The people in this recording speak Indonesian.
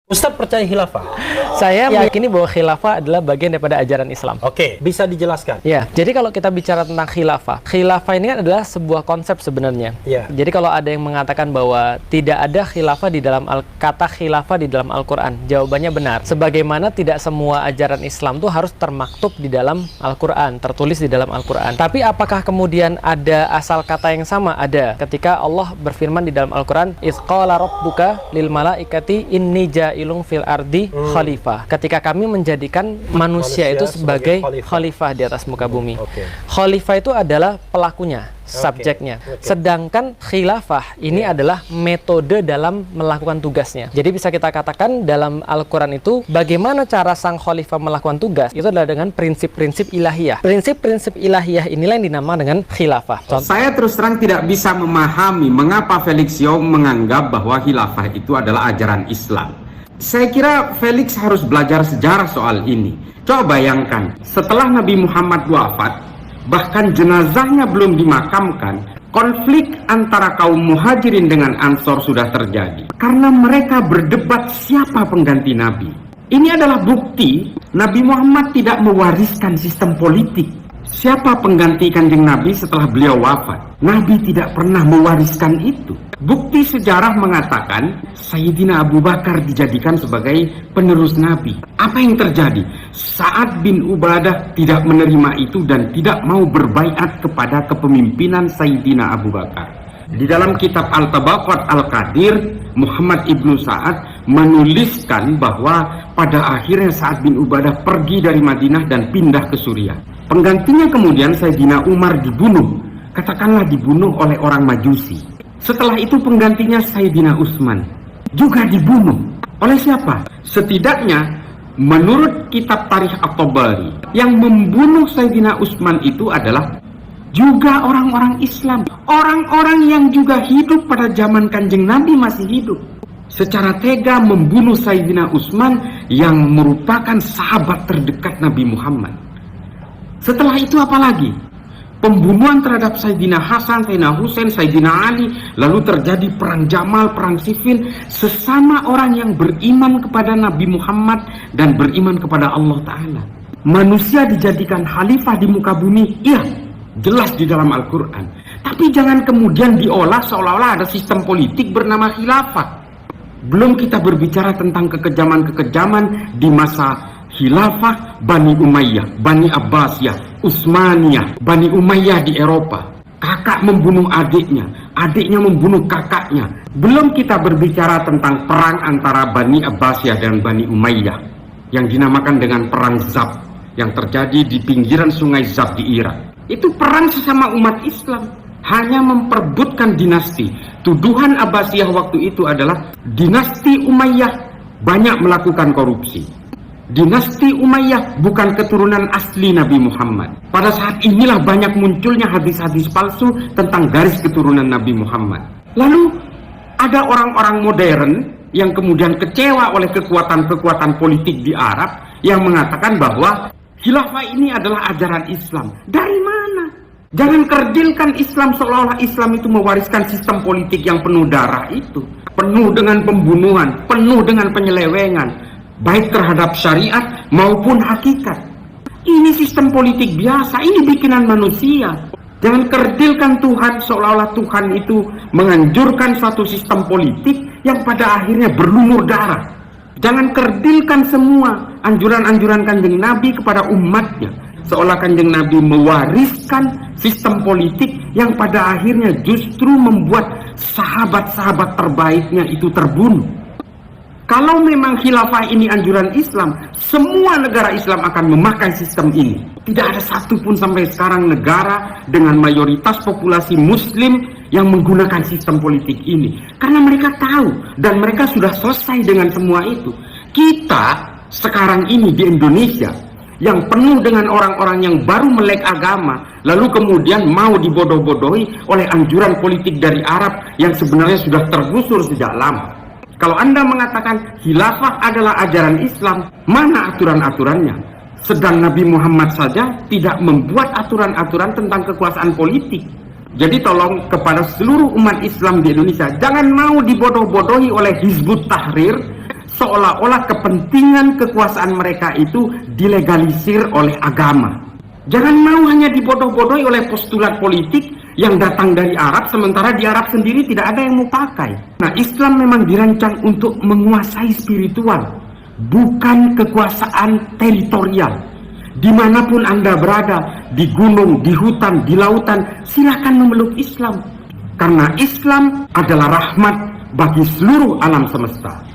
Ustadz percaya khilafah? Saya meyakini bahwa khilafah adalah bagian daripada ajaran Islam. Oke, bisa dijelaskan? Ya, jadi kalau kita bicara tentang khilafah ini kan adalah sebuah konsep sebenarnya. Ya. Jadi kalau ada yang mengatakan bahwa tidak ada khilafah di dalam kata khilafah di dalam Al-Quran, jawabannya benar. Sebagaimana tidak semua ajaran Islam itu harus termaktub di dalam Al-Quran, tertulis di dalam Al-Quran. Tapi apakah kemudian ada asal kata yang sama? Ada. Ketika Allah berfirman di dalam Al-Quran, "Idz qala rabbuka lil malaikati inni ilung fil ardi khalifah." Ketika kami menjadikan manusia itu sebagai khalifah di atas muka bumi. Khalifah itu adalah pelakunya, subjeknya. Sedangkan khilafah ini adalah metode dalam melakukan tugasnya. Jadi bisa kita katakan dalam Al-Quran itu bagaimana cara sang khalifah melakukan tugas itu adalah dengan prinsip-prinsip ilahiyah. Prinsip-prinsip ilahiyah inilah yang dinamakan dengan khilafah. Saya terus terang tidak bisa memahami mengapa Felix Young menganggap bahwa khilafah itu adalah ajaran Islam. Saya kira Felix harus belajar sejarah soal ini. Coba bayangkan, setelah Nabi Muhammad wafat, bahkan jenazahnya belum dimakamkan, konflik antara kaum muhajirin dengan ansor sudah terjadi. Karena mereka berdebat siapa pengganti Nabi. Ini adalah bukti Nabi Muhammad tidak mewariskan sistem politik. Siapa pengganti Kanjeng Nabi setelah beliau wafat? Nabi tidak pernah mewariskan itu. Bukti sejarah mengatakan Sayyidina Abu Bakar dijadikan sebagai penerus Nabi. Apa yang terjadi? Sa'ad bin Ubadah tidak menerima itu dan tidak mau berbaiat kepada kepemimpinan Sayyidina Abu Bakar. Di dalam kitab Al-Tabaqat Al-Qadir, Muhammad ibnu Sa'ad menuliskan bahwa pada akhirnya Sa'ad bin Ubadah pergi dari Madinah dan pindah ke Suriah. Penggantinya kemudian Sayyidina Umar dibunuh, katakanlah dibunuh oleh orang Majusi. Setelah itu penggantinya Sayyidina Utsman juga dibunuh. Oleh siapa? Setidaknya menurut kitab Tarikh At-Tabari, yang membunuh Sayyidina Utsman itu adalah juga orang-orang Islam, orang-orang yang juga hidup pada zaman Kanjeng Nabi masih hidup. Secara tega membunuh Sayyidina Utsman yang merupakan sahabat terdekat Nabi Muhammad. Setelah itu apa lagi? Pembunuhan terhadap Sayyidina Hasan, Sayyidina Husain, Sayyidina Ali. Lalu terjadi perang Jamal, perang Siffin. Sesama orang yang beriman kepada Nabi Muhammad dan beriman kepada Allah Ta'ala. Manusia dijadikan khalifah di muka bumi. Iya, jelas di dalam Al-Quran. Tapi jangan kemudian diolah seolah-olah ada sistem politik bernama khilafah. Belum kita berbicara tentang kekejaman-kekejaman di masa khilafah Bani Umayyah, Bani Abbasiyah, Utsmaniyah, Bani Umayyah di Eropa. Kakak membunuh adiknya, adiknya membunuh kakaknya. Belum kita berbicara tentang perang antara Bani Abbasiyah dan Bani Umayyah yang dinamakan dengan perang Zab yang terjadi di pinggiran sungai Zab di Irak. Itu perang sesama umat Islam, hanya memperebutkan dinasti. Tuduhan Abbasiyah waktu itu adalah dinasti Umayyah banyak melakukan korupsi. Dinasti Umayyah bukan keturunan asli Nabi Muhammad. Pada saat inilah banyak munculnya hadis-hadis palsu tentang garis keturunan Nabi Muhammad. Lalu ada orang-orang modern yang kemudian kecewa oleh kekuatan-kekuatan politik di Arab yang mengatakan bahwa khilafah ini adalah ajaran Islam. Dari mana? Jangan kerdilkan Islam seolah-olah Islam itu mewariskan sistem politik yang penuh darah itu. Penuh dengan pembunuhan, penuh dengan penyelewengan, baik terhadap syariat maupun hakikat. Ini sistem politik biasa, ini bikinan manusia. Jangan kerdilkan Tuhan seolah-olah Tuhan itu menganjurkan suatu sistem politik yang pada akhirnya berlumur darah. Jangan kerdilkan semua anjuran-anjuran Kanjeng Nabi kepada umatnya seolah Kanjeng Nabi mewariskan sistem politik yang pada akhirnya justru membuat sahabat-sahabat terbaiknya itu terbunuh. Kalau memang khilafah ini anjuran Islam, semua negara Islam akan memakai sistem ini. Tidak ada satupun sampai sekarang negara dengan mayoritas populasi Muslim yang menggunakan sistem politik ini. Karena mereka tahu dan mereka sudah selesai dengan semua itu. Kita sekarang ini di Indonesia yang penuh dengan orang-orang yang baru melek agama, lalu kemudian mau dibodoh-bodohi oleh anjuran politik dari Arab yang sebenarnya sudah tergusur sejak lama. Kalau Anda mengatakan khilafah adalah ajaran Islam, mana aturan-aturannya? Sedang Nabi Muhammad saja tidak membuat aturan-aturan tentang kekuasaan politik. Jadi tolong kepada seluruh umat Islam di Indonesia, jangan mau dibodoh-bodohi oleh Hizbut Tahrir seolah-olah kepentingan kekuasaan mereka itu dilegalisir oleh agama. Jangan mau hanya dibodoh-bodohi oleh postulat politik yang datang dari Arab, sementara di Arab sendiri tidak ada yang mau pakai. Nah, Islam memang dirancang untuk menguasai spiritual, bukan kekuasaan teritorial. Dimanapun Anda berada, di gunung, di hutan, di lautan, silakan memeluk Islam. Karena Islam adalah rahmat bagi seluruh alam semesta.